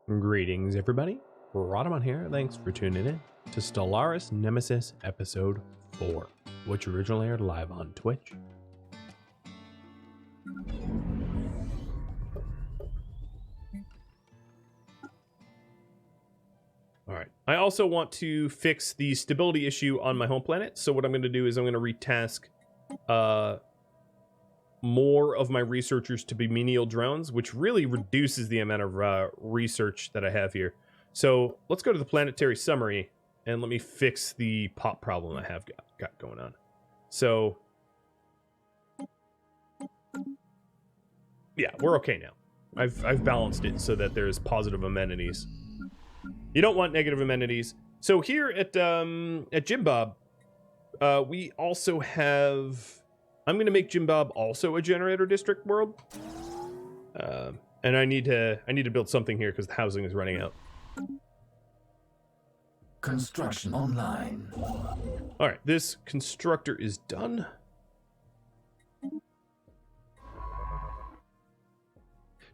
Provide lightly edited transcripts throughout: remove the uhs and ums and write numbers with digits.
Greetings, everybody. Rhadamant here. Thanks for tuning in to Stellaris Nemesis Episode 4, which originally aired live on Twitch. Alright, I also want to fix the stability issue on my home planet, so what I'm going to do is I'm going to retask more of my researchers to be menial drones, which really reduces the amount of research that I have here. So let's go to the planetary summary and let me fix the pop problem I have got going on. So yeah, we're okay now. I've balanced it so that there's positive amenities. You don't want negative amenities. So here at Jim Bob, we also have. I'm going to make Jim Bob also a generator district world, and I need to build something here because the housing is running out. Construction online. All right, this constructor is done.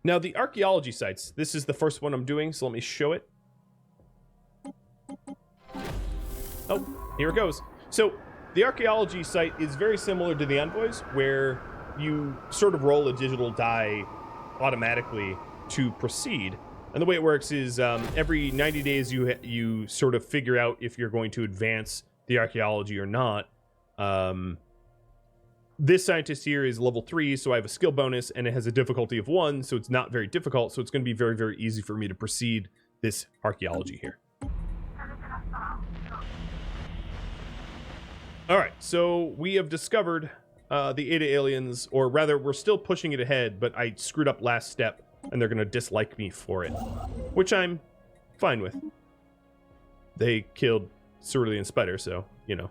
Now the archaeology sites. This is the first one I'm doing, so let me show it. Oh, here it goes. So. The archaeology site is very similar to the envoys, where you sort of roll a digital die automatically to proceed. And the way it works is every 90 days you sort of figure out if you're going to advance the archaeology or not. This scientist here is level 3, so I have a skill bonus, and it has a difficulty of 1, so it's not very difficult, so it's going to be very, very easy for me to proceed this archaeology here. Alright, so we have discovered the Ada aliens, or rather, we're still pushing it ahead, but I screwed up last step, and they're going to dislike me for it, which I'm fine with. They killed Cerulean Spider, so, you know.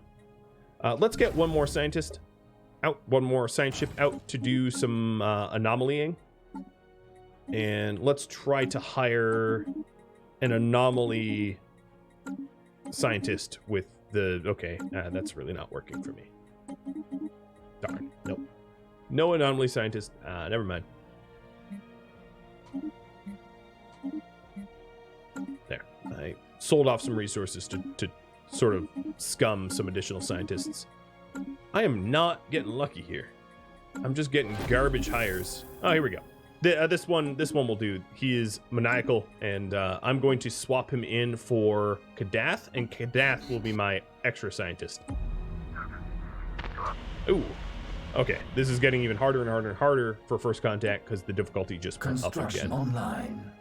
Let's get one more scientist out, one more science ship out to do some anomalying. And let's try to hire an anomaly scientist with okay, that's really not working for me. Darn, nope. No anomaly scientist, never mind. There, I sold off some resources to sort of scum some additional scientists. I am not getting lucky here. I'm just getting garbage hires. Oh, here we go. This one will do. He is maniacal, and I'm going to swap him in for Kadath, and Kadath will be my extra scientist. Ooh. Okay, this is getting even harder and harder and harder for first contact because the difficulty just went up again. Construction online.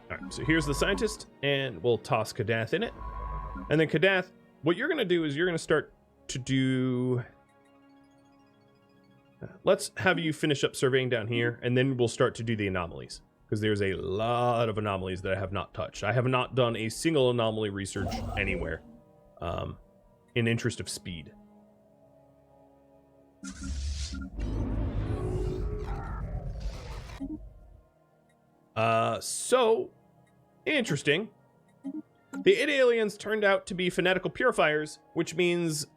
Alright, so here's the scientist, and we'll toss Kadath in it. And then Kadath, what you're going to do is you're going to start to do... Let's have you finish up surveying down here, and then we'll start to do the anomalies. Because there's a lot of anomalies that I have not touched. I have not done a single anomaly research anywhere. In interest of speed. So, interesting. The Ada aliens turned out to be fanatical purifiers, which means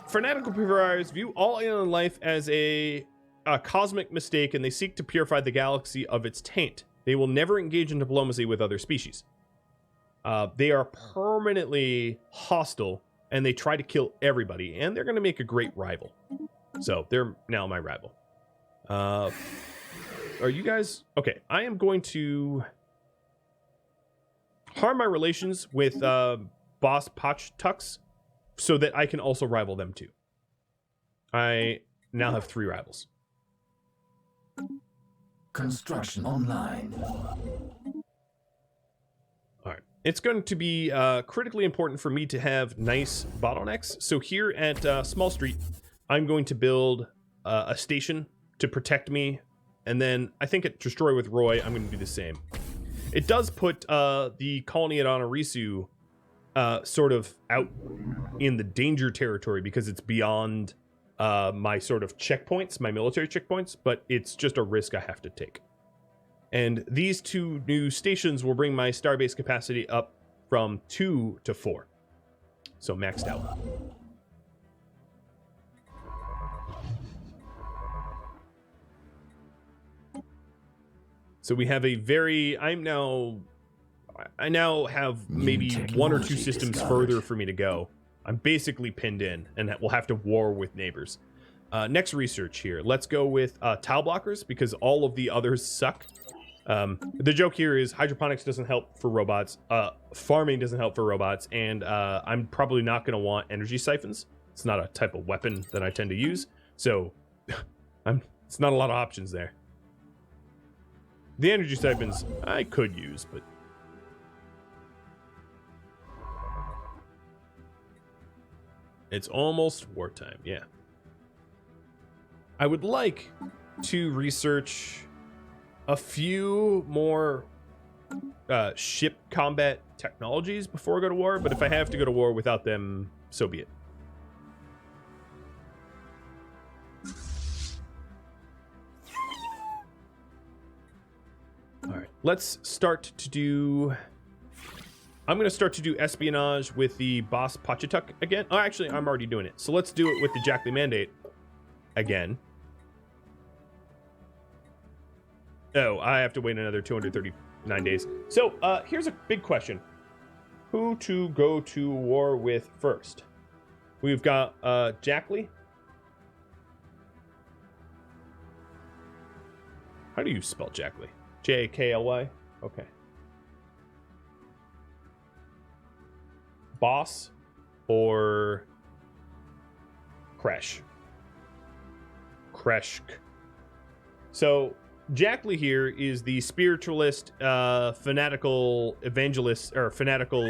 fanatical purifiers view all alien life as a cosmic mistake, and they seek to purify the galaxy of its taint. They will never engage in diplomacy with other species. They are permanently hostile, and they try to kill everybody, and they're going to make a great rival. So, they're now my rival. Are you guys... Okay, I am going to harm my relations with Boss Pochtux so that I can also rival them too. I now have 3 rivals. Construction online. Alright. It's going to be critically important for me to have nice bottlenecks. So here at Small Street, I'm going to build a station to protect me. And then I think at Destroy with Roy, I'm going to do the same. It does put the colony at Honorisu sort of out in the danger territory because it's beyond my sort of checkpoints, my military checkpoints, but it's just a risk I have to take. And these 2 new stations will bring my starbase capacity up from 2 to 4. So maxed out. So we have a very... I now have maybe one or two systems further for me to go. I'm basically pinned in, and we'll have to war with neighbors. Next research here. Let's go with tile blockers, because all of the others suck. The joke here is hydroponics doesn't help for robots, farming doesn't help for robots, and I'm probably not going to want energy siphons. It's not a type of weapon that I tend to use, so it's not a lot of options there. The energy siphons I could use, but... It's almost wartime, yeah. I would like to research a few more ship combat technologies before I go to war, but if I have to go to war without them, so be it. All right, let's start to do... I'm going to start to do espionage with the Boss Pachatuk again. Oh, actually, I'm already doing it. So let's do it with the Jackley Mandate again. Oh, I have to wait another 239 days. So here's a big question. Who to go to war with first? We've got Jackley. How do you spell Jackley? J-A-K-L-Y? Okay. Boss or Kresh? Kreshk. So Jackley here is the spiritualist, fanatical evangelist, or fanatical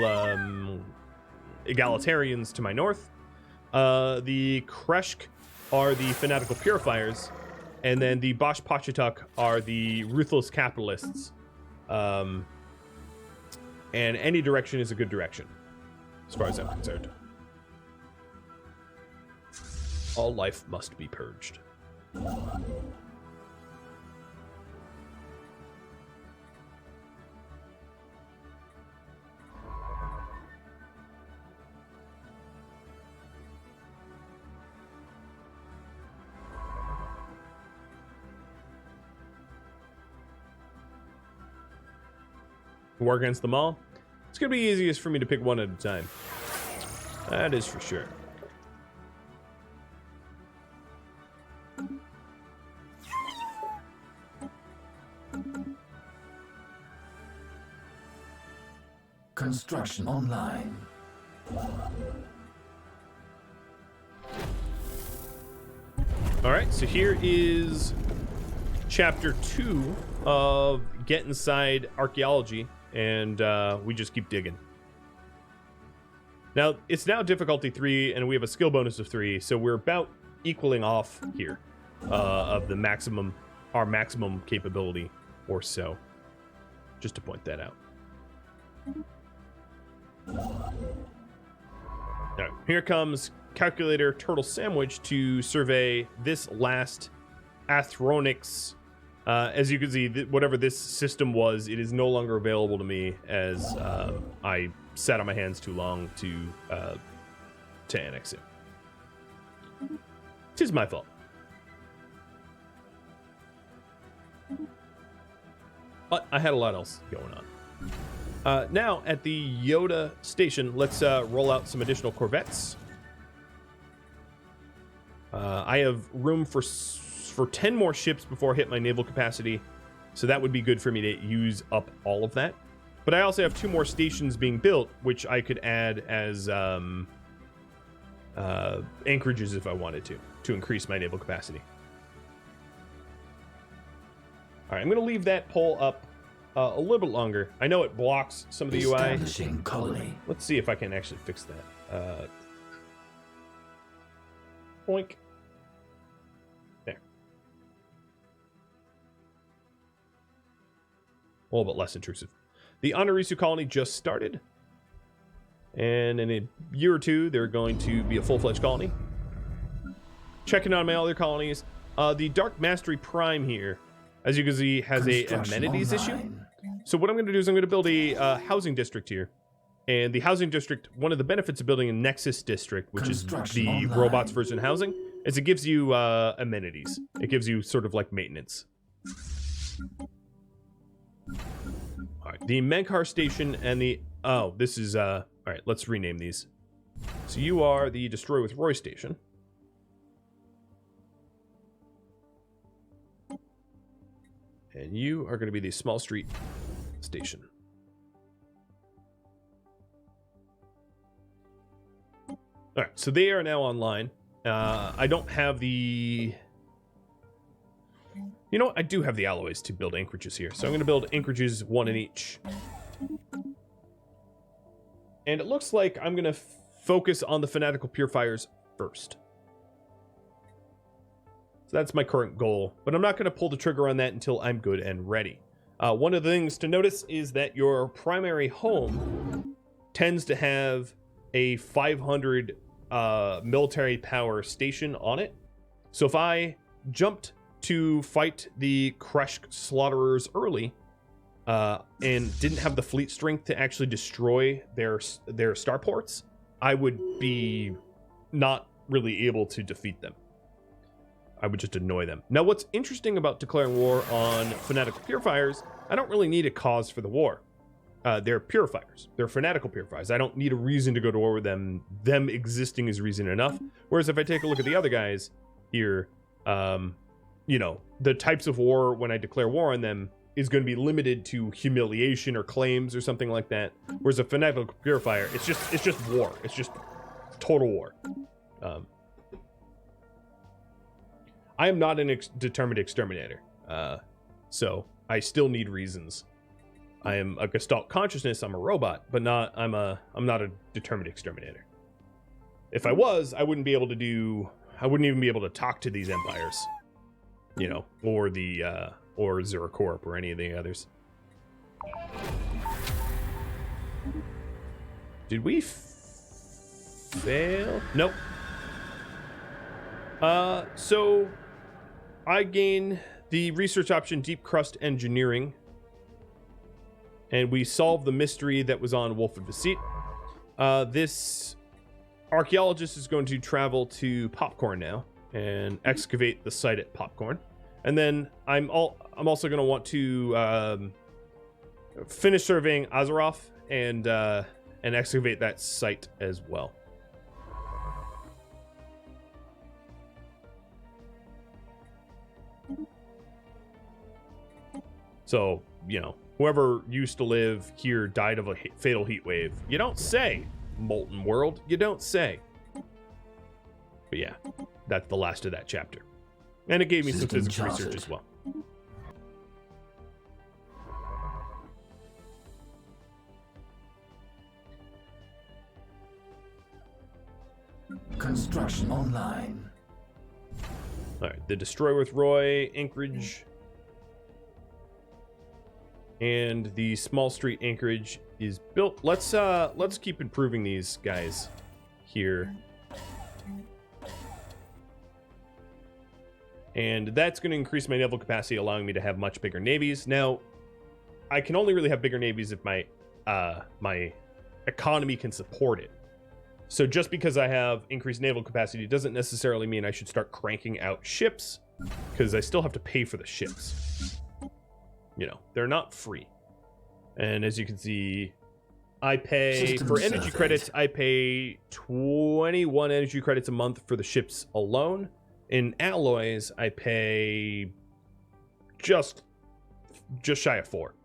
egalitarians to my north. The Kreshk are the fanatical purifiers, and then the Bosch Pachatuk are the ruthless capitalists. And any direction is a good direction, as far as I'm concerned. All life must be purged. War against them all. It's gonna be easiest for me to pick one at a time. That is for sure. Construction online. All right, so here is chapter 2 of Get Inside Archaeology, and we just keep digging. Now, it's now difficulty 3, and we have a skill bonus of 3, so we're about equaling off here of the maximum, our maximum capability or so. Just to point that out. Now, here comes Calculator Turtle Sandwich to survey this last Athronics. As you can see, whatever this system was, it is no longer available to me, as I sat on my hands too long to annex it. 'Tis my fault. But I had a lot else going on. Now, at the Yoda station, let's roll out some additional corvettes. I have room for 10 more ships before I hit my naval capacity, so that would be good for me to use up all of that. But I also have 2 more stations being built, which I could add as anchorages if I wanted to increase my naval capacity. All right, I'm going to leave that poll up a little bit longer. I know it blocks some of the UI. Establishing colony. Let's see if I can actually fix that. Boink. There. A little bit less intrusive. The Anarisu colony just started. And in a year or 2, they're going to be a full-fledged colony. Checking on my other colonies. The Dark Mastery Prime here, as you can see, has a amenities issue. So what I'm going to do is I'm going to build a housing district here. And the housing district, one of the benefits of building a Nexus district, which is the robots version of housing, is it gives you amenities. It gives you sort of like maintenance. the Menkar station and the... Oh, this is... All right, let's rename these. So you are the Destroy with Roy station. And you are going to be the Small Street station. All right, so they are now online. I don't have the... You know what? I do have the alloys to build anchorages here. So I'm going to build anchorages, one in each. And it looks like I'm going to focus on the Fanatical Purifiers first. So that's my current goal. But I'm not going to pull the trigger on that until I'm good and ready. One of the things to notice is that your primary home tends to have a 500 military power station on it. So if I jumped to fight the Kresh Slaughterers early and didn't have the fleet strength to actually destroy their starports, I would be not really able to defeat them. I would just annoy them. Now, what's interesting about declaring war on Fanatical Purifiers, I don't really need a cause for the war. They're purifiers. They're fanatical purifiers. I don't need a reason to go to war with them. Them existing is reason enough. Whereas if I take a look at the other guys here, you know, the types of war when I declare war on them is going to be limited to humiliation or claims or something like that. Whereas a fanatical purifier, it's just war. It's just total war. I am not an determined exterminator, so I still need reasons. I am a Gestalt consciousness. I'm a robot, but I'm not a determined exterminator. If I was, I wouldn't even be able to talk to these empires, you know, or Zeracorp or any of the others. Did we fail? Nope. So I gain the research option Deep Crust Engineering, and we solve the mystery that was on Wolf of Deceit. This archaeologist is going to travel to Popcorn now and excavate the site at Popcorn, and then I'm also going to want to finish surveying Azeroth and excavate that site as well. So, you know, whoever used to live here died of a fatal heat wave. You don't say, Molten World. You don't say. But yeah, that's the last of that chapter. And it gave me some physics research as well. Construction online. All right, the Destroy with Roy, Anchorage, and the Small Street Anchorage is built. Let's keep improving these guys here. And that's going to increase my naval capacity, allowing me to have much bigger navies. Now, I can only really have bigger navies if my my economy can support it. So just because I have increased naval capacity doesn't necessarily mean I should start cranking out ships, because I still have to pay for the ships. You know, they're not free. And as you can see, I pay for energy credits, I pay 21 energy credits a month for the ships alone. In alloys, I pay just shy of 4,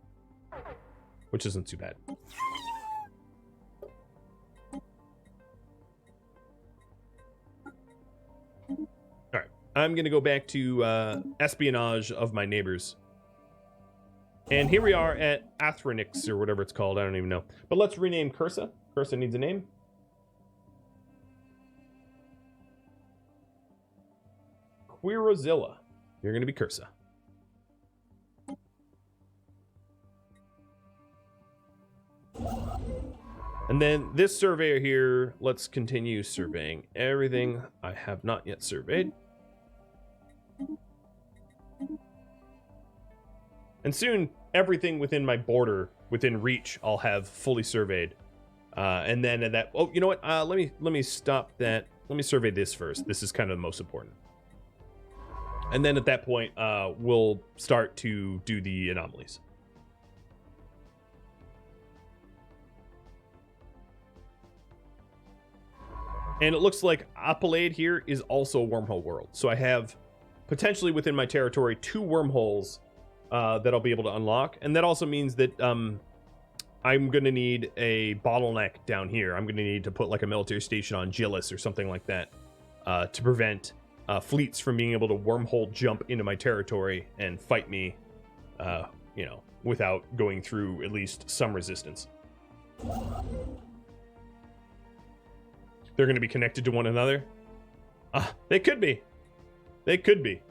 which isn't too bad. All right, I'm going to go back to espionage of my neighbors. And here we are at Athronix, or whatever it's called. I don't even know. But let's rename Cursa. Cursa needs a name. Quirozilla. You're going to be Cursa. And then this surveyor here, let's continue surveying everything I have not yet surveyed. And soon, everything within my border, within reach, I'll have fully surveyed. And then at that... Oh, you know what? Let me stop that. Let me survey this first. This is kind of the most important. And then at that point, we'll start to do the anomalies. And it looks like Appalade here is also a wormhole world. So I have potentially within my territory 2 wormholes that I'll be able to unlock. And that also means that I'm going to need a bottleneck down here. I'm going to need to put like a military station on Gillis or something like that to prevent fleets from being able to wormhole jump into my territory and fight me, you know, without going through at least some resistance. They're going to be connected to one another? They could be. They could be.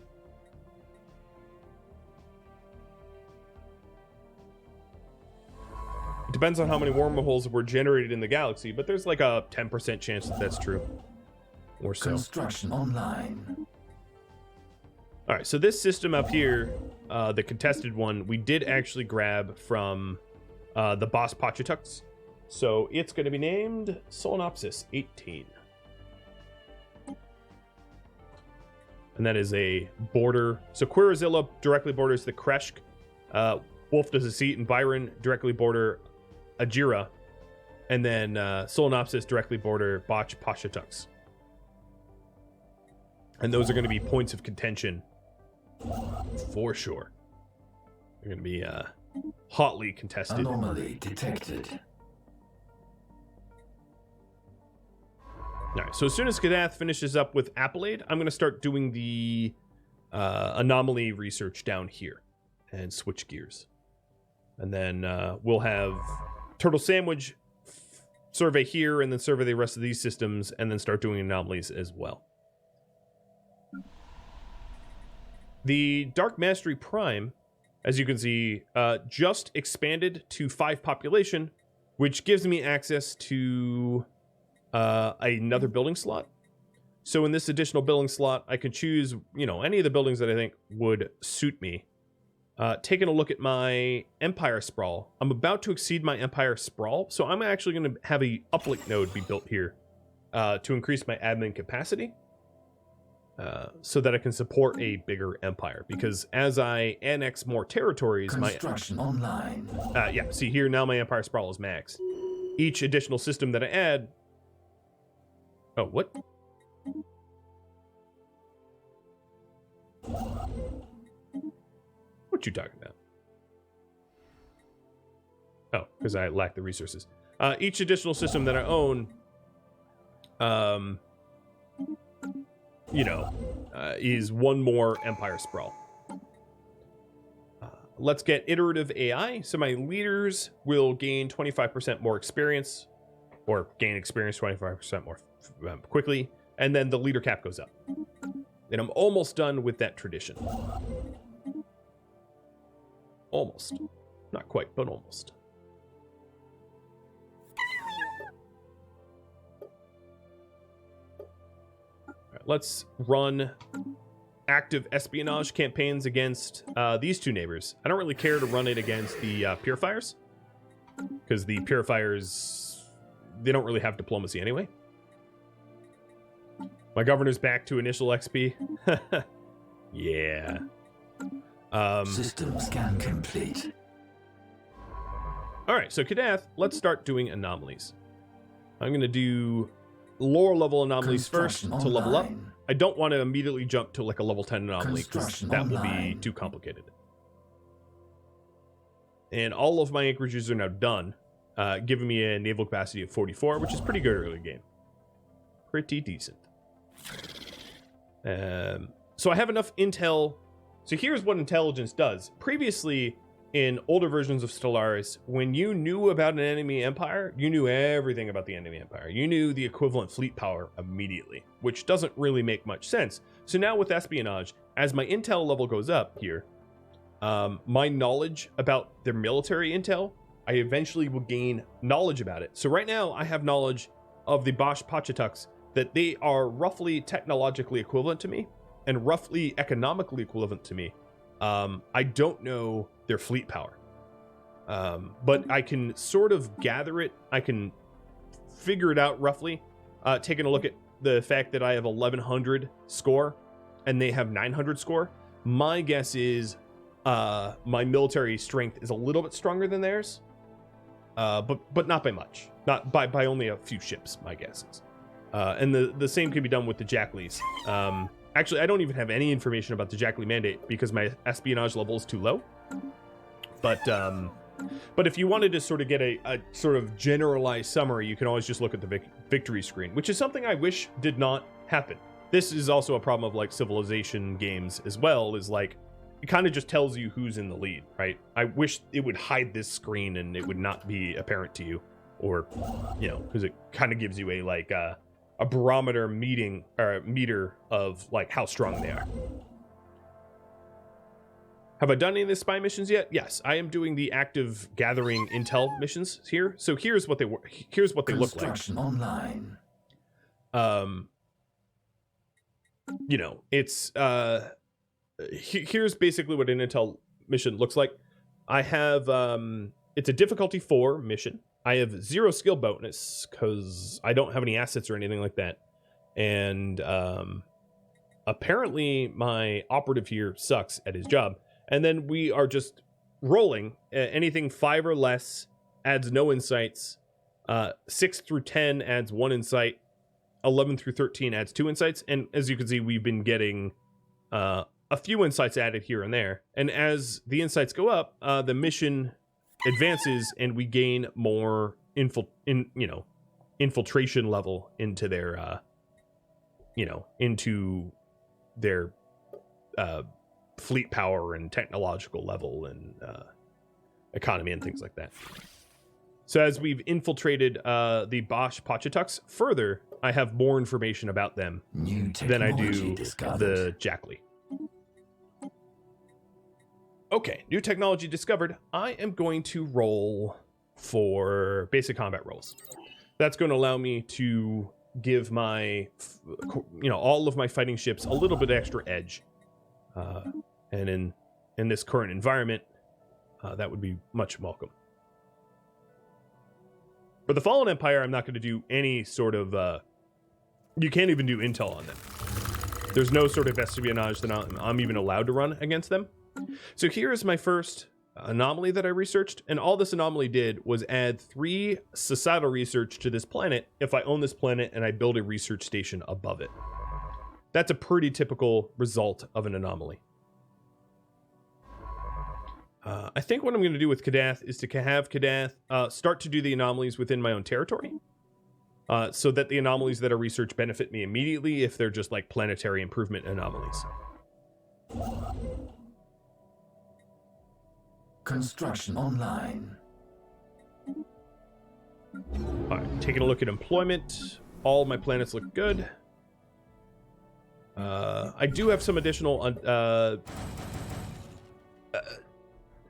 It depends on how many wormholes were generated in the galaxy, but there's like a 10% chance that that's true. Or so. Construction online. All right, so this system up here, the contested one, we did actually grab from the boss Pachitucks. So it's going to be named Solenopsis 18. And that is a border. So Quirazilla directly borders the Kreshk. Wolf does a seat, and Byron directly border Ajira. And then Solenopsis directly border Botch Pachitucks. And those are going to be points of contention for sure. They're going to be hotly contested. Anomaly detected. All right, so as soon as Kadath finishes up with Appalade, I'm going to start doing the anomaly research down here and switch gears. And then we'll have Turtle Sandwich survey here and then survey the rest of these systems and then start doing anomalies as well. The Dark Mastery Prime, as you can see, just expanded to 5 population, which gives me access to another building slot. So in this additional building slot, I can choose, you know, any of the buildings that I think would suit me. Taking a look at my Empire Sprawl, I'm about to exceed my Empire Sprawl, so I'm actually going to have a uplink node be built here to increase my admin capacity. So that I can support a bigger empire, because as I annex more territories, Construction online. Yeah, see here now my Empire Sprawl is maxed. Each additional system that I add. Oh, what? What you talking about? Oh, because I lack the resources. Each additional system that I own, you know, is one more Empire Sprawl. Let's get iterative AI. So my leaders will gain 25% more experience, or gain experience 25% more quickly, and then the leader cap goes up. And I'm almost done with that tradition. Almost. Not quite, but almost. Let's run active espionage campaigns against these 2 neighbors. I don't really care to run it against the Purifiers, because the Purifiers, they don't really have diplomacy anyway. My governor's back to initial XP. Yeah. System scan complete. All right, so Kadath, let's start doing anomalies. I'm going to do lower level anomalies first to level up. I don't want to immediately jump to like a level 10 anomaly, because that will be too complicated. And all of my anchorages are now done, giving me a naval capacity of 44, which is pretty good early game. Pretty decent. So I have enough intel. So here's what intelligence does. Previously, in older versions of Stellaris, when you knew about an enemy empire, you knew everything about the enemy empire. You knew the equivalent fleet power immediately, which doesn't really make much sense. So now with espionage, as my intel level goes up here, my knowledge about their military intel, I eventually will gain knowledge about it. So right now, I have knowledge of the Bosch Pachitucks, that they are roughly technologically equivalent to me and roughly economically equivalent to me. I don't know their fleet power, but I can sort of gather it. I can figure it out roughly, taking a look at the fact that I have 1100 score and they have 900 score. My guess is my military strength is a little bit stronger than theirs, but not by much. Not by only a few ships, my guess is. And the same can be done with the Jackleys. Actually, I don't even have any information about the Jackley mandate because my espionage level is too low. But if you wanted to sort of get a sort of generalized summary, you can always just look at the victory screen, which is something I wish did not happen. This is also a problem of like Civilization games as well, is like, it kind of just tells you who's in the lead, right? I wish it would hide this screen and it would not be apparent to you, or, you know, because it kind of gives you a like a barometer meter of like how strong they are. Have I done any of the spy missions yet? Yes, I am doing the active gathering intel missions here. So here's what they look like. Construction online. You know, it's here's basically what an intel mission looks like. I have it's a difficulty 4 mission. I have 0 skill bonus because I don't have any assets or anything like that. And apparently my operative here sucks at his job. And then we are just rolling. Anything 5 or less adds no insights. 6 through 10 adds 1 insight. 11 through 13 adds 2 insights. And as you can see, we've been getting a few insights added here and there. And as the insights go up, the mission advances and we gain more infiltration level into their fleet power and technological level and economy and things like that. So as we've infiltrated the Bosch Pachitucks further, I have more information about them than I do the Jackley. Okay, new technology discovered. I am going to roll for basic combat rolls. That's going to allow me to give my, all of my fighting ships a little bit extra edge. And in this current environment, that would be much welcome. For the Fallen Empire, I'm not going to do any sort of... you can't even do intel on them. There's no sort of espionage that I'm even allowed to run against them. So here is my first anomaly that I researched, and all this anomaly did was add 3 societal research to this planet if I own this planet and I build a research station above it. That's a pretty typical result of an anomaly. I think what I'm going to do with Kadath is to have Kadath start to do the anomalies within my own territory, so that the anomalies that are researched benefit me immediately if they're just like planetary improvement anomalies. Construction online. All right, taking a look at employment. All my planets look good. I do have some additional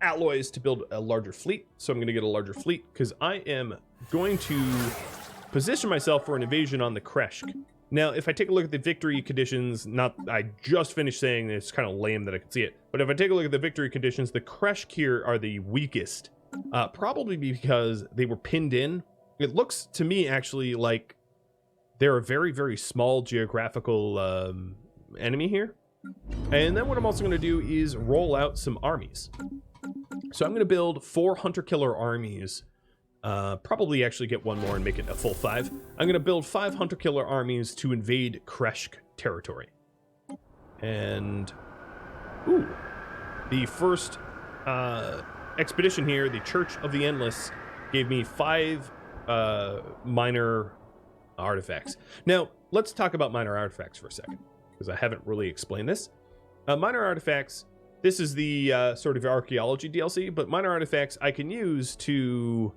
alloys to build a larger fleet, so I'm going to get a larger fleet because I am going to position myself for an invasion on the Kreshk. Now, if I take a look at the victory conditions, I just finished saying it's kind of lame that I can see it, but if I take a look at the victory conditions, the Kreshk here are the weakest, probably because they were pinned in. It looks to me actually like they're a very, very small geographical enemy here. And then what I'm also going to do is roll out some armies. So I'm going to build 4 hunter-killer armies. Probably actually get 1 more and make it a full 5. I'm going to build 5 hunter-killer armies to invade Kreshk territory. And, ooh, the first expedition here, the Church of the Endless, gave me 5 minor artifacts. Now, let's talk about minor artifacts for a second, because I haven't really explained this. Minor artifacts, this is the sort of archaeology DLC, but minor artifacts I can use to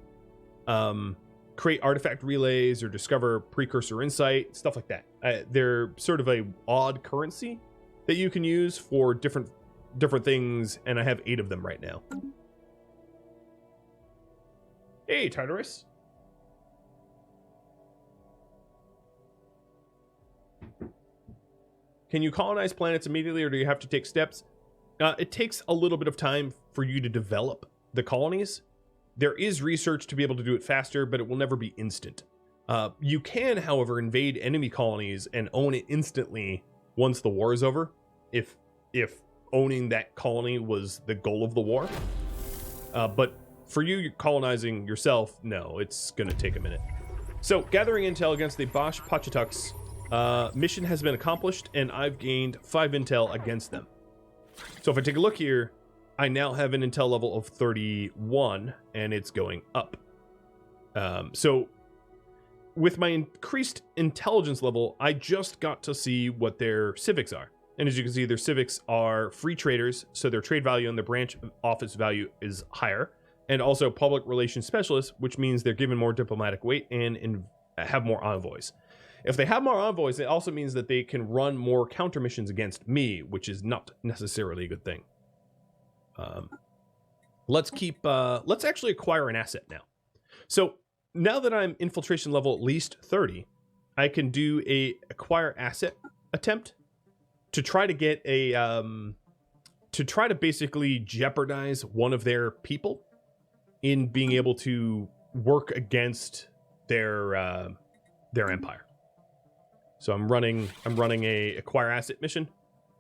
create artifact relays or discover precursor insight, stuff like that. They're sort of a odd currency that you can use for different things, and I have 8 of them right now. Hey, Tartarus. Can you colonize planets immediately, or do you have to take steps? It takes a little bit of time for you to develop the colonies. There is research to be able to do it faster, but it will never be instant. You can, however, invade enemy colonies and own it instantly once the war is over, if owning that colony was the goal of the war. But for you colonizing yourself, no, it's going to take a minute. So, gathering intel against the Bosch Pachitucks mission has been accomplished, and I've gained 5 intel against them. So if I take a look here, I now have an intel level of 31, and it's going up. So with my increased intelligence level, I just got to see what their civics are. And as you can see, their civics are free traders, so their trade value and their branch office value is higher. And also public relations specialists, which means they're given more diplomatic weight and have more envoys. If they have more envoys, it also means that they can run more counter missions against me, which is not necessarily a good thing. Let's actually acquire an asset now. So now that I'm infiltration level at least 30, I can do a acquire asset attempt to try to get a, to try to basically jeopardize one of their people in being able to work against their empire. So I'm running a acquire asset mission.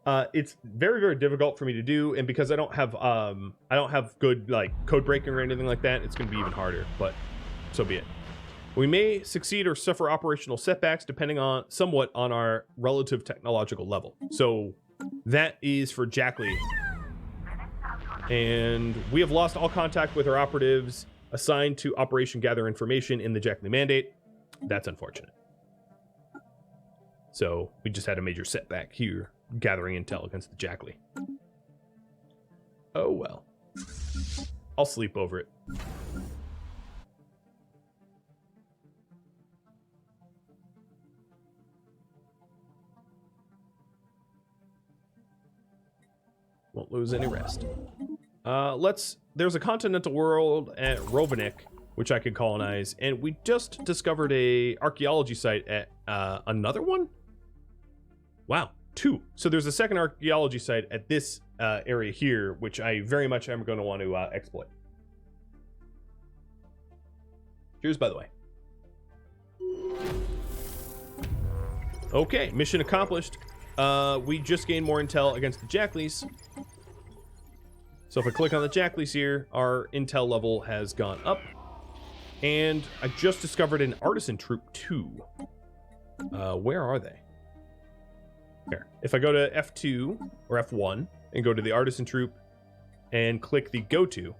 It's very, very difficult for me to do, and because I don't have good like code breaking or anything like that, it's going to be even harder. But so be it. We may succeed or suffer operational setbacks depending on somewhat on our relative technological level. So that is for Jackley. And we have lost all contact with our operatives assigned to Operation Gather Information in the Jackley Mandate. That's unfortunate. So we just had a major setback here, gathering intel against the Jackley. Oh well. I'll sleep over it. Won't lose any rest. There's a continental world at Rhadamant, which I could colonize, and we just discovered a archaeology site at another one? Wow, 2. So there's a second archaeology site at this area here, which I very much am going to want to exploit. Cheers, by the way. Okay, mission accomplished. We just gained more intel against the Jackleys. So if I click on the Jackleys here, our intel level has gone up. And I just discovered an artisan troop 2. Where are they? Here. If I go to F2 or F1 and go to the artisan troop and click the go to.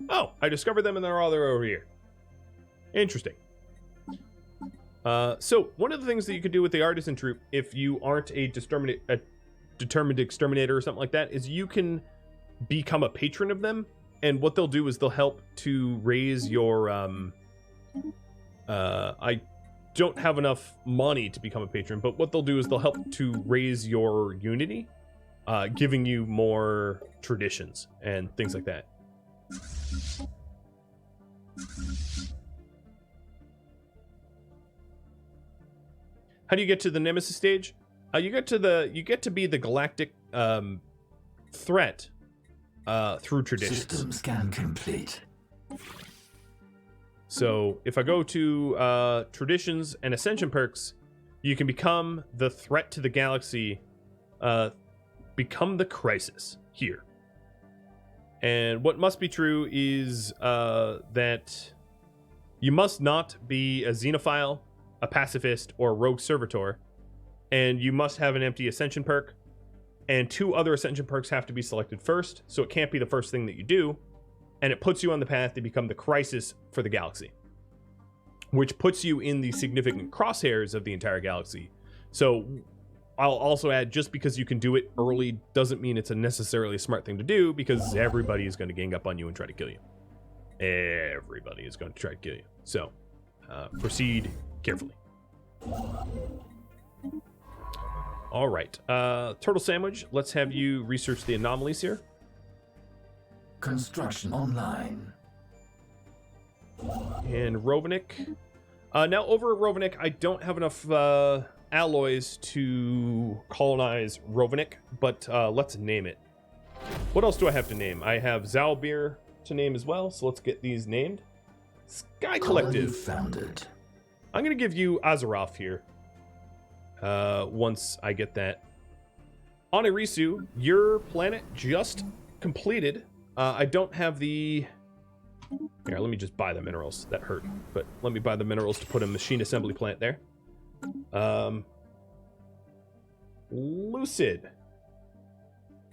Oh, I discovered them and they're all over here. Interesting. So one of the things that you could do with the artisan troop, if you aren't a determined exterminator or something like that, is you can become a patron of them. And what they'll do is they'll help to raise your, I don't have enough money to become a patron, but what they'll do is they'll help to raise your unity, giving you more traditions and things like that. How do you get to the Nemesis stage? You get to be the galactic threat through traditions. System scan complete. So if I go to traditions and ascension perks, you can become the threat to the galaxy, become the crisis here. And what must be true is that you must not be a xenophile, a pacifist, or a rogue servitor, and you must have an empty ascension perk, and 2 other ascension perks have to be selected first, so it can't be the first thing that you do, and it puts you on the path to become the crisis for the galaxy, which puts you in the significant crosshairs of the entire galaxy. So I'll also add, just because you can do it early doesn't mean it's a necessarily smart thing to do, because everybody is going to gang up on you and try to kill you. Everybody is going to try to kill you. So proceed carefully. All right, Turtle Sandwich, let's have you research the anomalies here. Construction online. And Rhadamant. Now over at Rhadamant, I don't have enough alloys to colonize Rhadamant, but let's name it. What else do I have to name? I have Zalbir to name as well, so let's get these named. Sky Collective. Founded. I'm going to give you Azeroth here. Once I get that. Onirisu, your planet just completed. I don't have the Here, let me just buy the minerals. That hurt, but let me buy the minerals to put a machine assembly plant there. Lucid.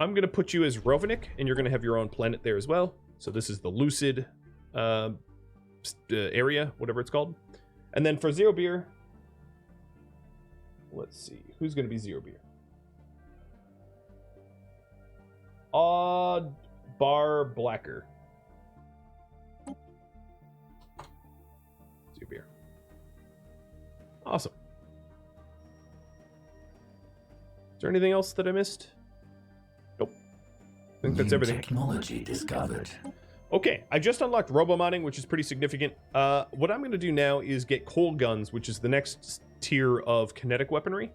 I'm going to put you as Rovenick, and you're going to have your own planet there as well. So this is the Lucid area, whatever it's called. And then for Zero Beer, let's see. Who's going to be Zero Beer? Odd Bar Blacker. Zero Beer. Awesome. Is there anything else that I missed? Nope. I think that's everything. Technology discovered. Okay, I just unlocked robo-mining, which is pretty significant. What I'm going to do now is get cold guns, which is the next tier of kinetic weaponry.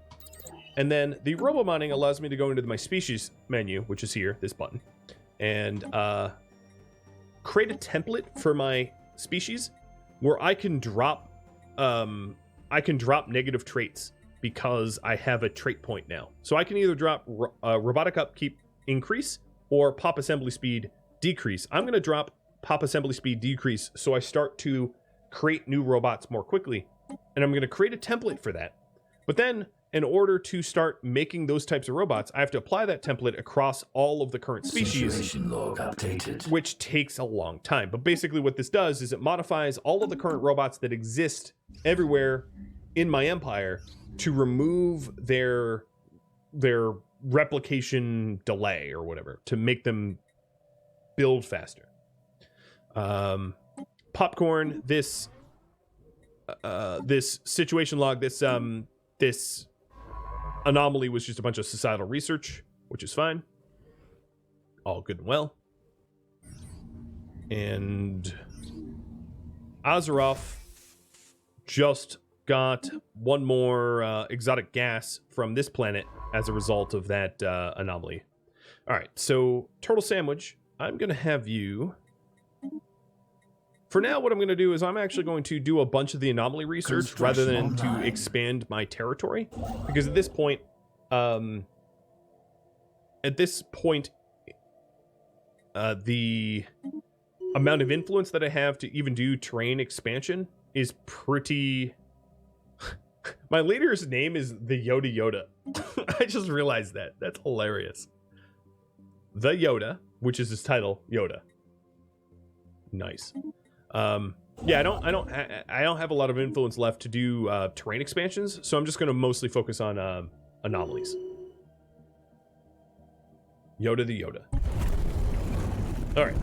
And then the robo-mining allows me to go into my species menu, which is here, this button, and create a template for my species where I can drop negative traits because I have a trait point now. So I can either drop robotic upkeep increase or pop assembly speed decrease. I'm going to drop pop assembly speed decrease so I start to create new robots more quickly. And I'm going to create a template for that. But then, in order to start making those types of robots, I have to apply that template across all of the current species, Situation log updated. which takes a long time. But basically what this does is it modifies all of the current robots that exist everywhere in my empire to remove their replication delay or whatever, to make them build faster. Popcorn, this situation log, this anomaly was just a bunch of societal research, which is fine. All good and well. And Azeroth just got one more exotic gas from this planet as a result of that anomaly. All right, so Turtle Sandwich, I'm going to have you... For now, what I'm going to do is I'm actually going to do a bunch of the anomaly research rather than to expand my territory. Because at this point, the amount of influence that I have to even do terrain expansion is pretty... My leader's name is the Yoda Yoda. I just realized that. That's hilarious. The Yoda, which is his title, Yoda. Nice. Yeah, I don't have a lot of influence left to do terrain expansions, so I'm just going to mostly focus on anomalies. Yoda the Yoda. All right,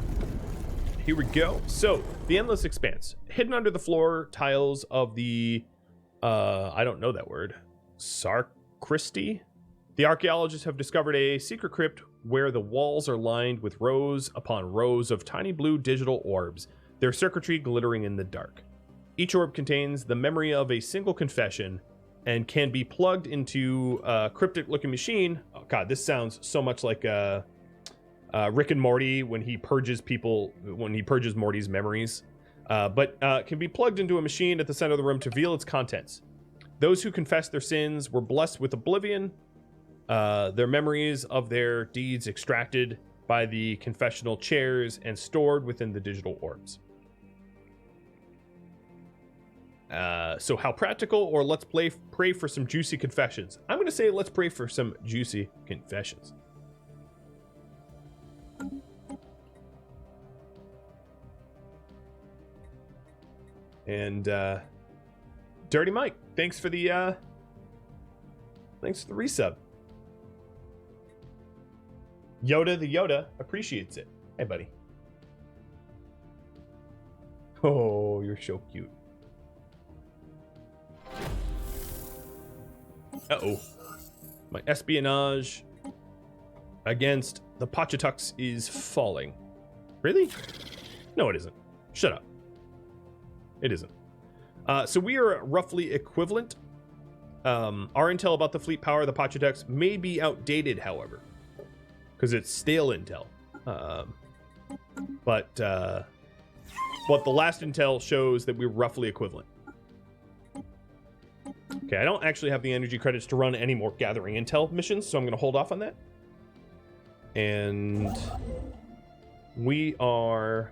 here we go. So the Endless Expanse, hidden under the floor tiles of the I don't know that word, Sacristy. The archaeologists have discovered a secret crypt where the walls are lined with rows upon rows of tiny blue digital orbs, their circuitry glittering in the dark. Each orb contains the memory of a single confession and can be plugged into a cryptic-looking machine. Oh god, this sounds so much like Rick and Morty when he purges Morty's memories. But can be plugged into a machine at the center of the room to reveal its contents. Those who confess their sins were blessed with oblivion, their memories of their deeds extracted by the confessional chairs and stored within the digital orbs. So how practical, or let's pray for some juicy confessions. I'm going to say let's pray for some juicy confessions. And Dirty Mike, thanks for the resub. Yoda the Yoda appreciates it. Hey, buddy. Oh, you're so cute. Uh-oh. My espionage against the Pachatucks is falling. Really? No, it isn't. Shut up. It isn't. So we are roughly equivalent. Our intel about the fleet power of the Pachatucks may be outdated, however, because it's stale intel. But the last intel shows that we're roughly equivalent. Okay, I don't actually have the energy credits to run any more gathering intel missions, so I'm going to hold off on that. And we are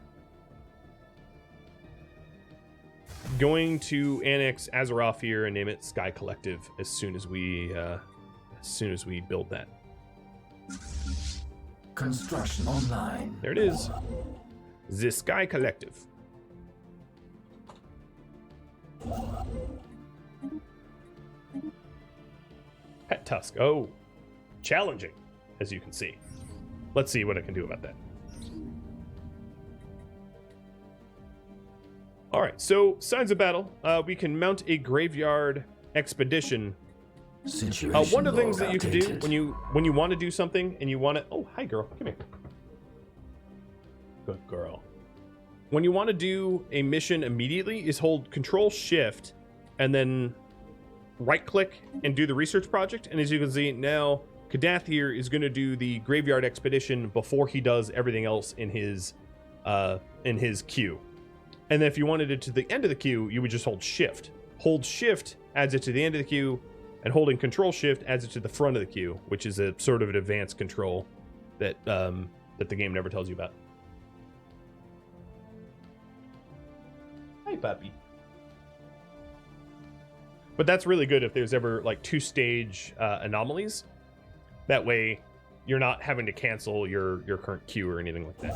Going to annex Azeroth here and name it Sky Collective as soon as we build that. Construction online. There it is. The Sky Collective. Pet Tusk. Oh, challenging, as you can see. Let's see what I can do about that. All right, so signs of battle. We can mount a graveyard expedition. One of the things that you can do when you want to do something and you want to... Oh, hi, girl. Come here. Good girl. When you want to do a mission immediately is hold Control-Shift and then right-click and do the research project. And as you can see, now Kadath here is going to do the graveyard expedition before he does everything else in his queue. And then if you wanted it to the end of the queue, you would just hold Shift. Hold Shift adds it to the end of the queue, and holding Control-Shift adds it to the front of the queue, which is a sort of an advanced control that that the game never tells you about. Hi, puppy. But that's really good if there's ever like 2-stage anomalies. That way, you're not having to cancel your current queue or anything like that.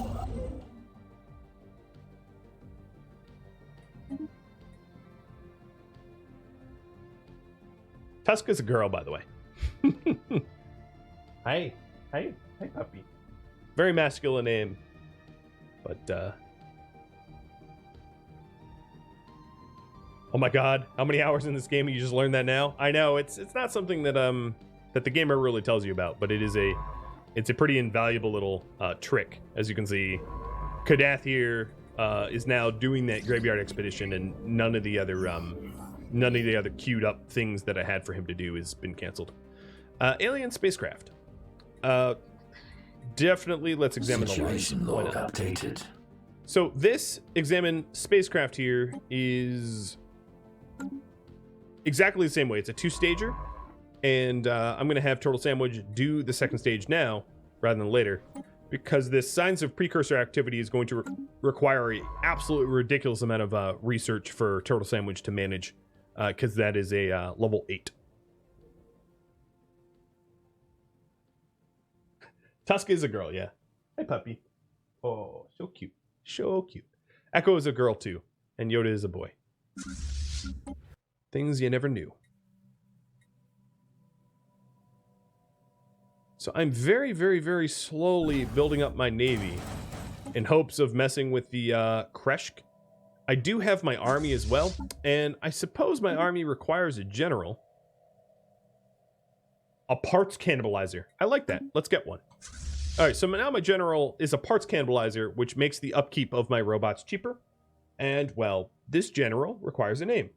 Tuska's a girl, by the way. Hi, puppy. Very masculine name, but oh my God, how many hours in this game? You just learned that now? I know it's not something that that the gamer really tells you about, but it's a pretty invaluable little trick. As you can see, Kadath here is now doing that graveyard expedition, and none of the other queued up things that I had for him to do has been canceled. Alien spacecraft. Definitely let's examine the Situation log updated. So this examine spacecraft here is exactly the same way. It's a 2-stager, and I'm going to have Turtle Sandwich do the second stage now rather than later, because this signs of precursor activity is going to require an absolutely ridiculous amount of research for Turtle Sandwich to manage, because that is a level 8. Tusk is a girl, yeah. Hey, puppy. Oh, so cute. So cute. Echo is a girl, too. And Yoda is a boy. Things you never knew. So I'm very, very, very slowly building up my navy in hopes of messing with the Kreshk. I do have my army as well, and I suppose my army requires a general. A parts cannibalizer. I like that. Let's get one. All right, so now my general is a parts cannibalizer, which makes the upkeep of my robots cheaper. And, well, this general requires a name.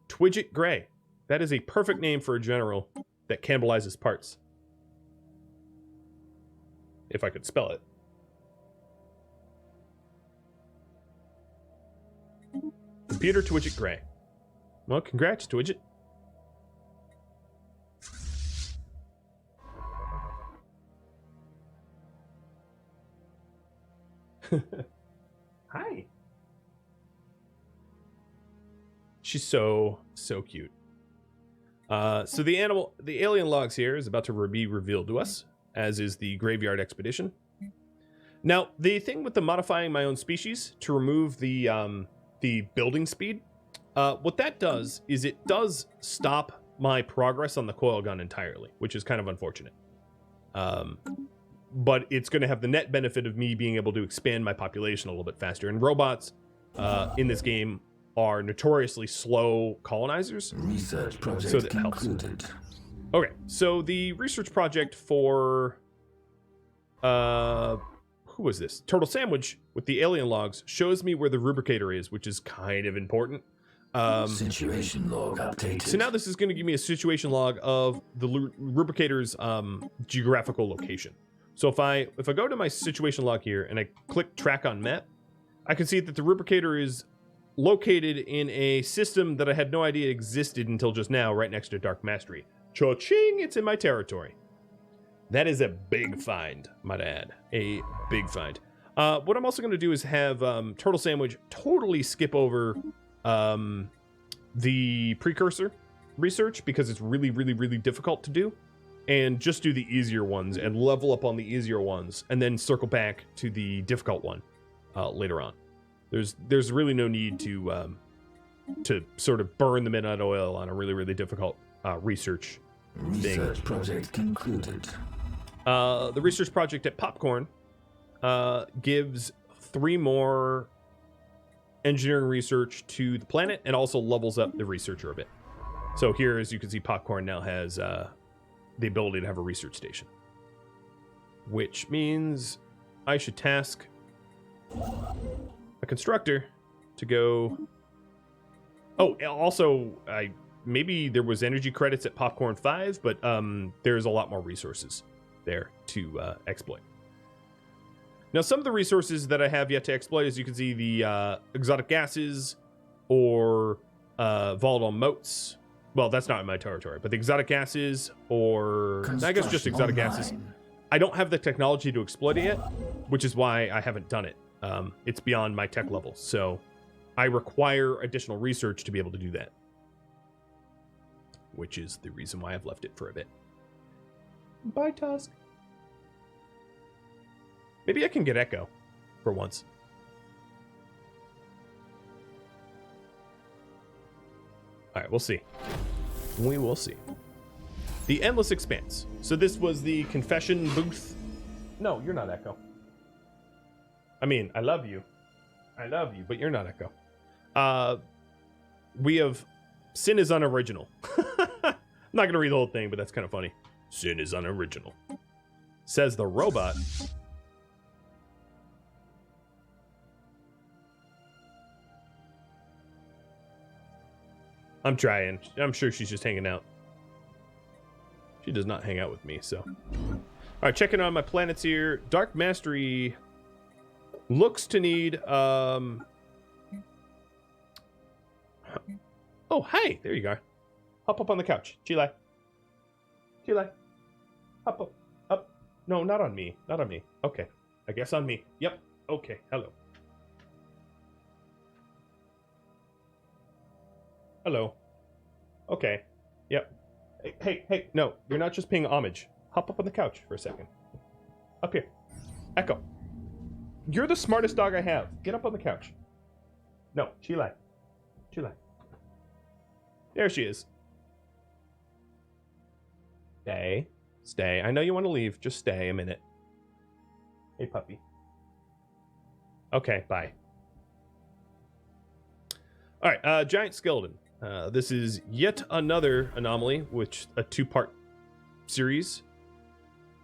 Twidget Gray. That is a perfect name for a general that cannibalizes parts. If I could spell it. Computer Twidget Gray. Well, congrats, Twidget. Hi. She's so cute. So the alien logs here is about to be revealed to us, as is the graveyard expedition. Now, the thing with the modifying my own species to remove the building speed, what that does is it does stop my progress on the coil gun entirely, which is kind of unfortunate. But it's going to have the net benefit of me being able to expand my population a little bit faster. And robots in this game are notoriously slow colonizers. Research project so that concluded. Helps. Okay, so the research project for who was this? Turtle Sandwich with the alien logs shows me where the rubricator is, which is kind of important. Situation log updated. So now this is going to give me a situation log of the rubricator's geographical location. So if I go to my situation log here and I click track on map, I can see that the rubricator is located in a system that I had no idea existed until just now, right next to Dark Mastery. Cha-ching! It's in my territory. That is a big find, might I add. A big find. What I'm also going to do is have Turtle Sandwich totally skip over the precursor research because it's really, really, really difficult to do, and just do the easier ones and level up on the easier ones, and then circle back to the difficult one later on. There's really no need to sort of burn the midnight oil on a really, really difficult research thing. Research project concluded. The research project at Popcorn gives 3 more engineering research to the planet and also levels up the researcher a bit. So here, as you can see, Popcorn now has the ability to have a research station, which means I should task a constructor to go. Oh, also, maybe there was energy credits at Popcorn 5, but there's a lot more resources there to exploit. Now, some of the resources that I have yet to exploit, as you can see, the exotic gases or volatile motes. Well, that's not in my territory, but the exotic gases, or I guess just exotic gases. I don't have the technology to exploit it yet, which is why I haven't done it. It's beyond my tech level, so I require additional research to be able to do that, which is the reason why I've left it for a bit. Bye, Tusk. Maybe I can get Echo for once. All right, we'll see. We will see. The Endless Expanse. So this was the confession booth. No, you're not Echo. I mean, I love you. I love you, but you're not Echo. We have Sin is unoriginal. I'm not going to read the whole thing, but that's kind of funny. Sin is unoriginal. Says the robot. I'm trying. I'm sure she's just hanging out. She does not hang out with me, so. All right, checking on my planets here. Dark Mastery looks to need, Oh, hi. There you go. Hop up on the couch. Chile. Chile. Hop up. Up. No, not on me. Not on me. Okay. I guess on me. Yep. Okay. Hello. Hello. Okay. Yep. Hey, no, you're not just paying homage. Hop up on the couch for a second. Up here. Echo. You're the smartest dog I have. Get up on the couch. No, Chile. Chile. There she is. Stay. Stay. I know you want to leave. Just stay a minute. Hey, puppy. Okay, bye. All right, Giant Skeleton. This is yet another anomaly, which a 2-part series.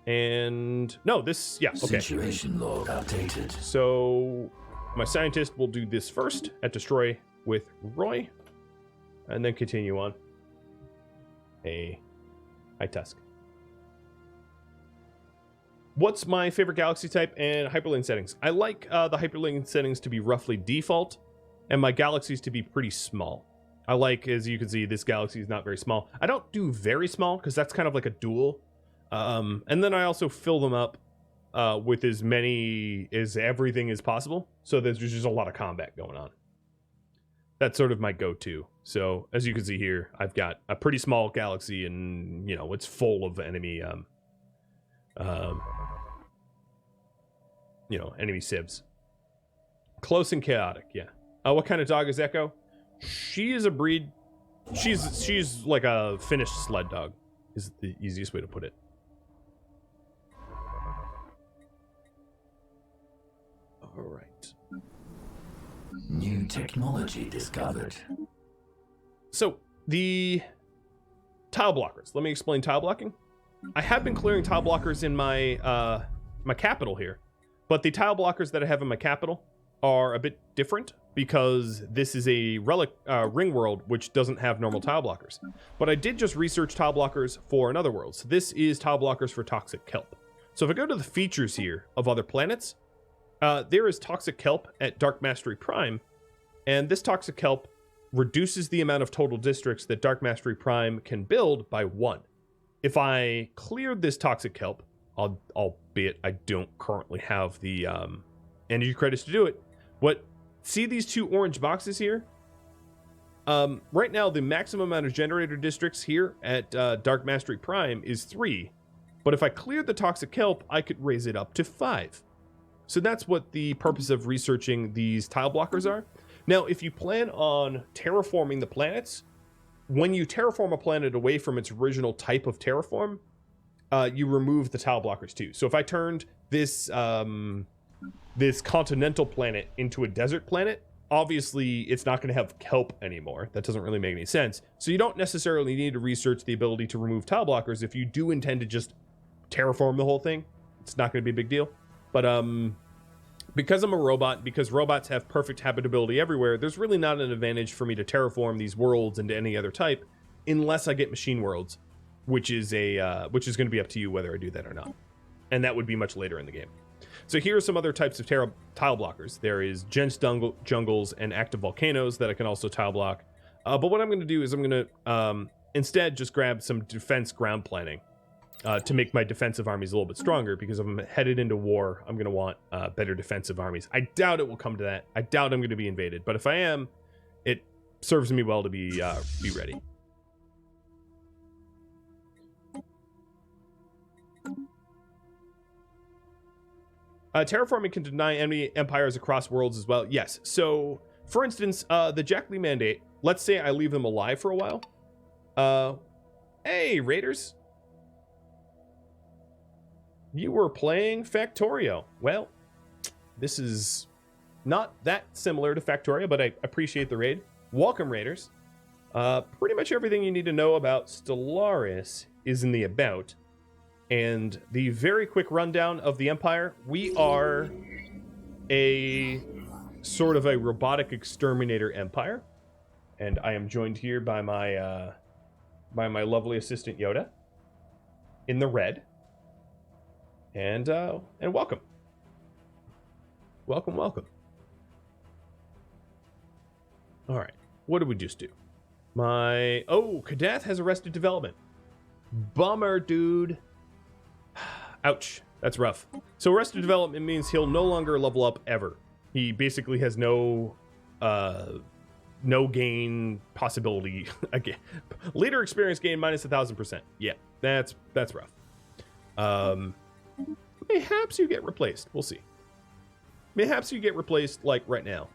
And no, this, yeah, okay. Situation log updated. So my scientist will do this first at Destroy with Roy, and then continue on. Hey, hi Tusk. What's my favorite galaxy type and hyperlink settings? I like the hyperlink settings to be roughly default, and my galaxies to be pretty small. I like, as you can see, this galaxy is not very small. I don't do very small because that's kind of like a dual. And then I also fill them up with as many as everything as possible. So there's just a lot of combat going on. That's sort of my go-to. So as you can see here, I've got a pretty small galaxy and, you know, it's full of enemy, enemy civs. Close and chaotic, yeah. What kind of dog is Echo? She is a breed. She's like a Finnish sled dog, is the easiest way to put it. All right. New technology discovered. So the tile blockers. Let me explain tile blocking. I have been clearing tile blockers in my my capital here, but the tile blockers that I have in my capital are a bit different because this is a relic ring world which doesn't have normal tile blockers. But I did just research tile blockers for another world. So this is tile blockers for toxic kelp. So if I go to the features here of other planets, there is toxic kelp at Dark Mastery Prime, and this toxic kelp reduces the amount of total districts that Dark Mastery Prime can build by 1. If I cleared this toxic kelp, albeit I don't currently have the energy credits to do it. See these 2 orange boxes here? Right now, the maximum amount of generator districts here at Dark Mastery Prime is 3. But if I cleared the toxic kelp, I could raise it up to 5. So that's what the purpose of researching these tile blockers are. Now, if you plan on terraforming the planets, when you terraform a planet away from its original type of terraform, you remove the tile blockers too. So if I turned this this continental planet into a desert planet, obviously it's not going to have kelp anymore. That doesn't really make any sense. So you don't necessarily need to research the ability to remove tile blockers if you do intend to just terraform the whole thing. It's not going to be a big deal. But because I'm a robot, because robots have perfect habitability everywhere, there's really not an advantage for me to terraform these worlds into any other type unless I get machine worlds, which is going to be up to you whether I do that or not. And that would be much later in the game. So here are some other types of tile blockers. There is dense jungles and active volcanoes that I can also tile block. But what I'm going to do is I'm going to instead just grab some defense ground planning to make my defensive armies a little bit stronger, because if I'm headed into war, I'm going to want better defensive armies. I doubt it will come to that. I doubt I'm going to be invaded. But if I am, it serves me well to be ready. Terraforming can deny enemy empires across worlds as well. Yes. So, for instance, the Jack Lee Mandate, let's say I leave them alive for a while. Hey, Raiders. You were playing Factorio. Well, this is not that similar to Factorio, but I appreciate the raid. Welcome, Raiders. Pretty much everything you need to know about Stellaris is in the about. And the very quick rundown of the Empire, we are a sort of a robotic exterminator empire. And I am joined here by my lovely assistant Yoda in the red. And welcome. Welcome. All right. What did we just do? Kadath has arrested development. Bummer, dude. Ouch. That's rough. So arrested development means he'll no longer level up ever. He basically has no gain possibility again. Leader experience gain minus 1,000%. Yeah, that's rough. Mayhaps you get replaced. We'll see. Mayhaps you get replaced like right now.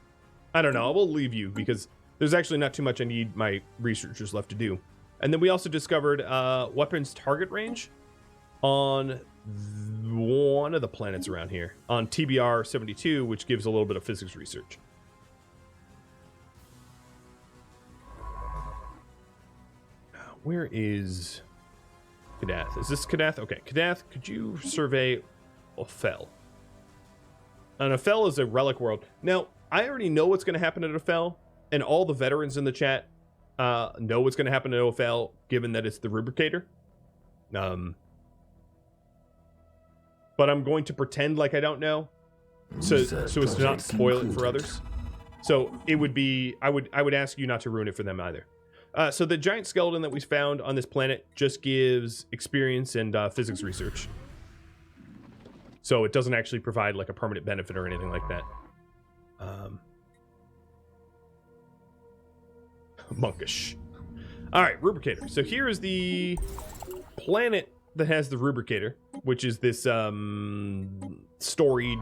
I don't know. I will leave you because there's actually not too much I need my researchers left to do. And then we also discovered weapons target range on one of the planets around here, on TBR 72, which gives a little bit of physics research. Where is Kadath? Is this Kadath? Okay, Kadath, could you survey Ophel? And Ophel is a relic world. Now, I already know what's going to happen at Ophel, and all the veterans in the chat know what's going to happen at Ophel, given that it's the Rubricator. But I'm going to pretend like I don't know, so as to not spoil it for others. So it would be, I would ask you not to ruin it for them either. So the giant skeleton that we found on this planet just gives experience and physics research. So it doesn't actually provide like a permanent benefit or anything like that. Monkish. All right, Rubricator. So here is the planet that has the Rubricator, which is this storied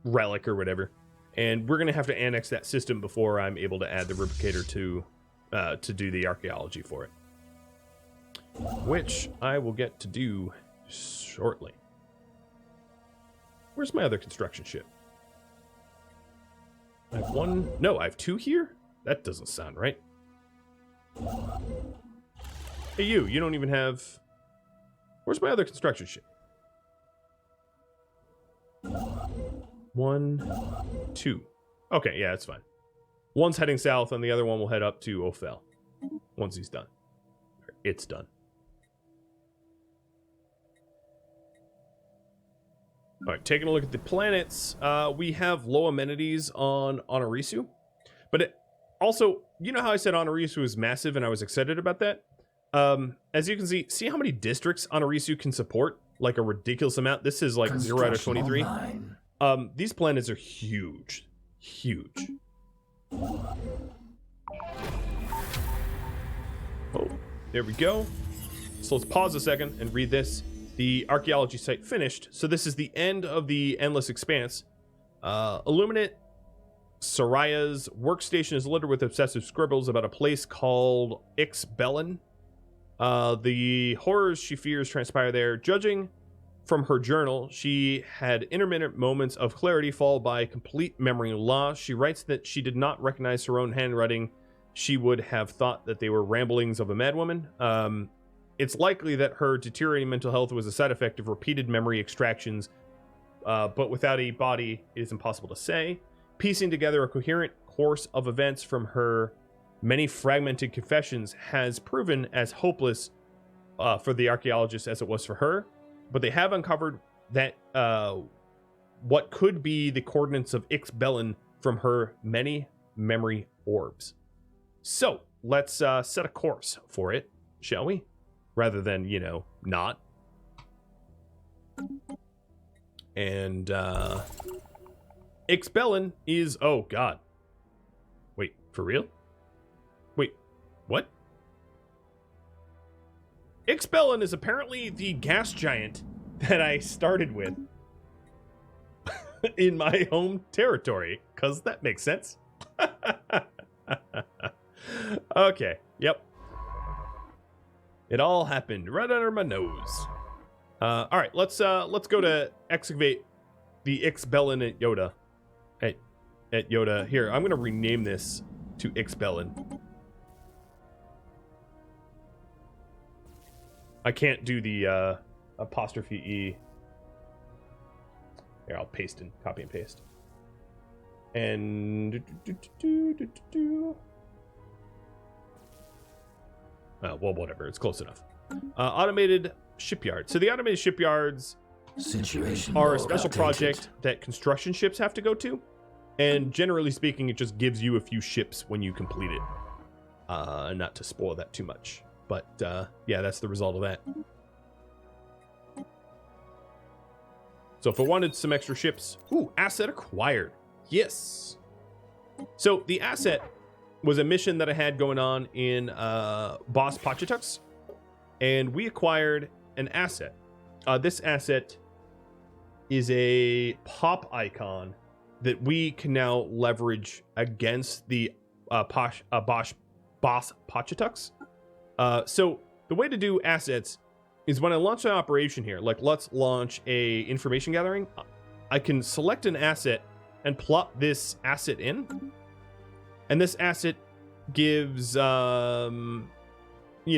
relic or whatever. And we're going to have to annex that system before I'm able to add the Rubricator to do the archaeology for it. Which I will get to do shortly. Where's my other construction ship? I have one. No, I have two here? That doesn't sound right. Hey, you don't even have... Where's my other construction ship? 1, 2. Okay, yeah, that's fine. One's heading south, and the other one will head up to Ophel once he's done. It's done. All right, taking a look at the planets. We have low amenities on Honorisu. But also, you know how I said Honorisu is massive, and I was excited about that? As you can see how many districts Honorisu can support? Like a ridiculous amount. This is like 0 out of 23. These planets are huge. Huge. Oh, there we go. So let's pause a second and read this. The archaeology site finished. So this is the end of the Endless Expanse. Illuminate Soraya's workstation is littered with obsessive scribbles about a place called Ixbelin. The horrors she fears transpire there. Judging from her journal, she had intermittent moments of clarity followed by complete memory loss. She writes that she did not recognize her own handwriting. She would have thought that they were ramblings of a madwoman. It's likely that her deteriorating mental health was a side effect of repeated memory extractions, but without a body, it is impossible to say. Piecing together a coherent course of events from her many fragmented confessions has proven as hopeless for the archaeologists as it was for her, but they have uncovered that what could be the coordinates of Ixbelin from her many memory orbs. So let's set a course for it, shall we? Rather than, you know, not. And Ixbelin is, oh god. Wait, for real? Wait, what? Ixbelin is apparently the gas giant that I started with in my home territory, because that makes sense. Okay, yep. It all happened right under my nose. All right, let's go to excavate the Ixbelin at Yoda. At Yoda. Here, I'm gonna rename this to Ixbelin. I can't do the apostrophe E. Here, I'll paste and copy and paste. And well, whatever. It's close enough. Automated shipyard. So the automated shipyards are a special project that construction ships have to go to. And generally speaking, it just gives you a few ships when you complete it. Not to spoil that too much. But yeah, that's the result of that. So if I wanted some extra ships... Ooh, asset acquired. Yes. So the asset was a mission that I had going on in Boss Pachitux, and we acquired an asset. This asset is a pop icon that we can now leverage against the Boss Pachitux. So the way to do assets is when I launch an operation here, like let's launch a information gathering, I can select an asset and plot this asset in. And this asset gives, you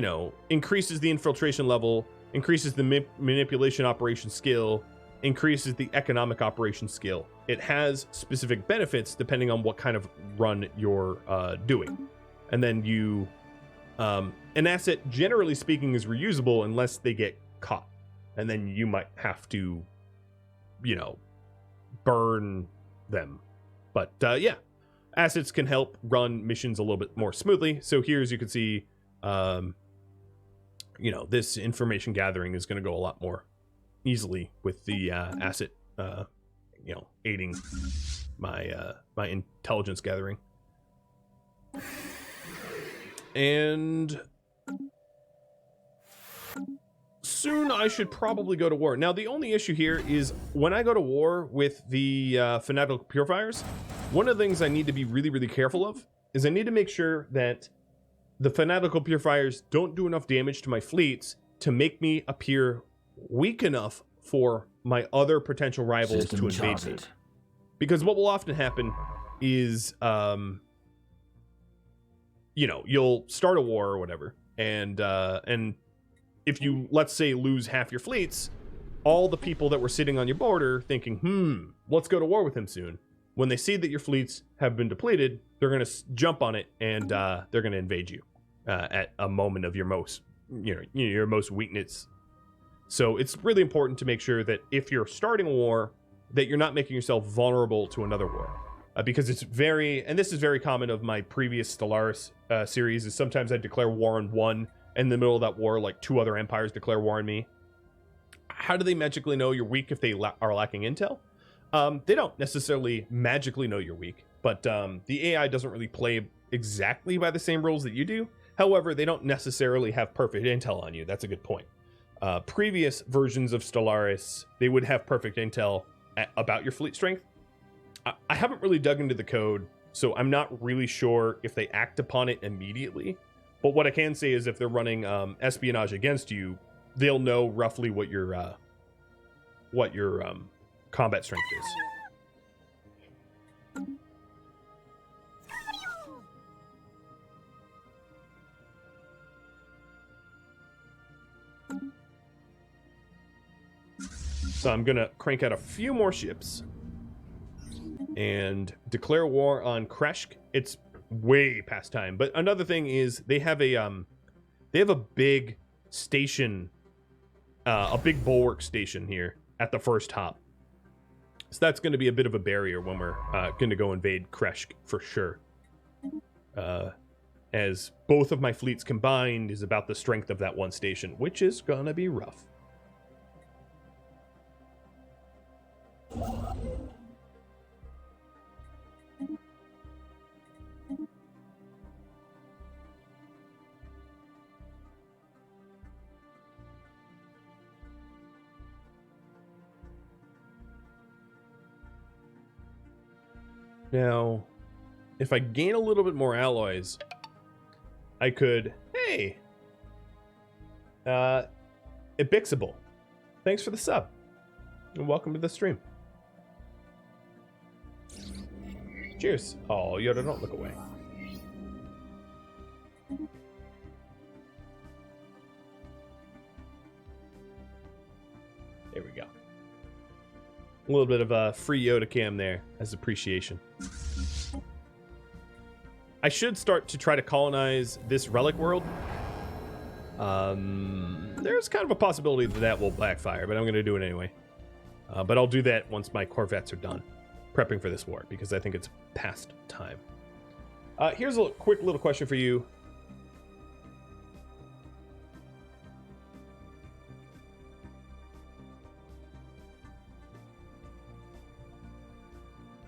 know, increases the infiltration level, increases the manipulation operation skill, increases the economic operation skill. It has specific benefits depending on what kind of run you're doing. And then you, an asset, generally speaking, is reusable unless they get caught. And then you might have to, you know, burn them. But yeah. Assets can help run missions a little bit more smoothly. So here, as you can see, you know, this information gathering is going to go a lot more easily with the asset, you know, aiding my my intelligence gathering. And soon I should probably go to war. Now, the only issue here is when I go to war with the fanatical purifiers, one of the things I need to be really, really careful of is I need to make sure that the fanatical purifiers don't do enough damage to my fleets to make me appear weak enough for my other potential rivals to invade me. Because what will often happen is, you know, you'll start a war or whatever, and if you, let's say, lose half your fleets, all the people that were sitting on your border thinking, let's go to war with him soon. When they see that your fleets have been depleted, they're going to jump on it and they're going to invade you at a moment of your most, your most weakness. So it's really important to make sure that if you're starting a war, that you're not making yourself vulnerable to another war. Because it's very, and this is very common of my previous Stellaris series, is sometimes I declare war on one, and in the middle of that war, like 2 other empires declare war on me. How do they magically know you're weak if they are lacking intel? They don't necessarily magically know you're weak, but the AI doesn't really play exactly by the same rules that you do. However, they don't necessarily have perfect intel on you. That's a good point. Previous versions of Stellaris, they would have perfect intel about your fleet strength. I haven't really dug into the code, so I'm not really sure if they act upon it immediately. But what I can say is if they're running espionage against you, they'll know roughly what your combat strength is. So I'm gonna crank out a few more ships and declare war on Kreshk. It's way past time, but another thing is they have a big station, a big bulwark station here at the first hop. So that's going to be a bit of a barrier when we're going to go invade Kreshk for sure. As both of my fleets combined is about the strength of that one station, which is going to be rough. Now, if I gain a little bit more alloys, I could... Hey! Ibixable. Thanks for the sub. And welcome to the stream. Cheers. Oh, Yoda, don't look away. There we go. A little bit of a free Yoda cam there as appreciation. I should start to try to colonize this relic world. There's kind of a possibility that that will backfire, but I'm going to do it anyway. But I'll do that once my corvettes are done prepping for this war, because I think it's past time. Here's a quick little question for you.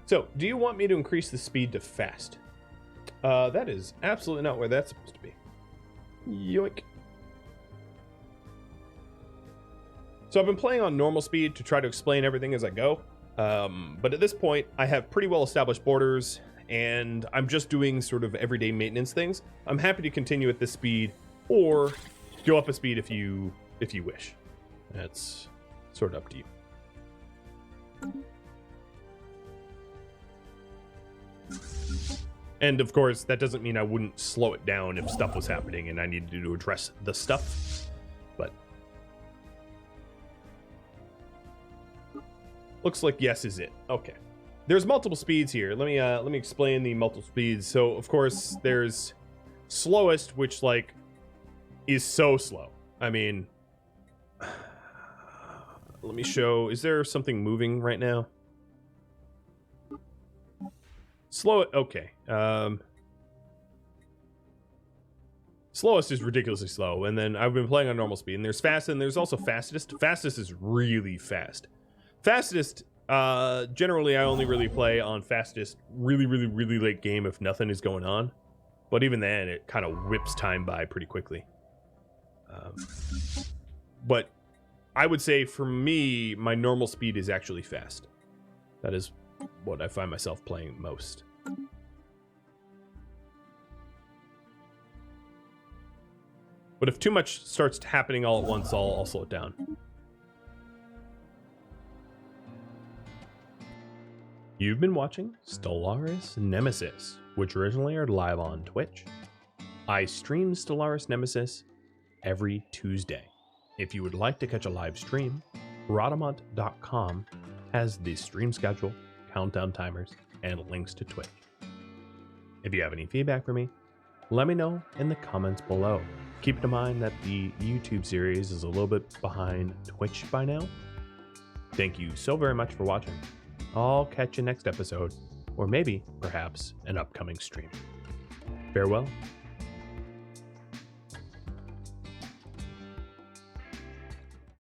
So, do you want me to increase the speed to fast? That is absolutely not where that's supposed to be. Yoink. So I've been playing on normal speed to try to explain everything as I go. But at this point, I have pretty well established borders, and I'm just doing sort of everyday maintenance things. I'm happy to continue at this speed, or go up a speed if you wish. That's sort of up to you. And of course, that doesn't mean I wouldn't slow it down if stuff was happening and I needed to address the stuff. But looks like yes is it. Okay. There's multiple speeds here. Let me explain the multiple speeds. So of course there's slowest, which like is so slow. I mean, let me show. Is there something moving right now? Slow it. Okay. Slowest is ridiculously slow, and then I've been playing on normal speed. And there's fast, and there's also fastest. Fastest is really fast. Fastest, generally, I only really play on fastest really late game if nothing is going on. But even then, it kind of whips time by pretty quickly. But I would say for me, my normal speed is actually fast. That is what I find myself playing most. But if too much starts happening all at once, I'll slow it down. You've been watching Stellaris Nemesis, which originally aired live on Twitch. I stream Stellaris Nemesis every Tuesday. If you would like to catch a live stream, Rhadamant.com has the stream schedule, countdown timers, and links to Twitch. If you have any feedback for me, let me know in the comments below. Keep in mind that the YouTube series is a little bit behind Twitch by now. Thank you so very much for watching. I'll catch you next episode, or maybe, perhaps, an upcoming stream. Farewell,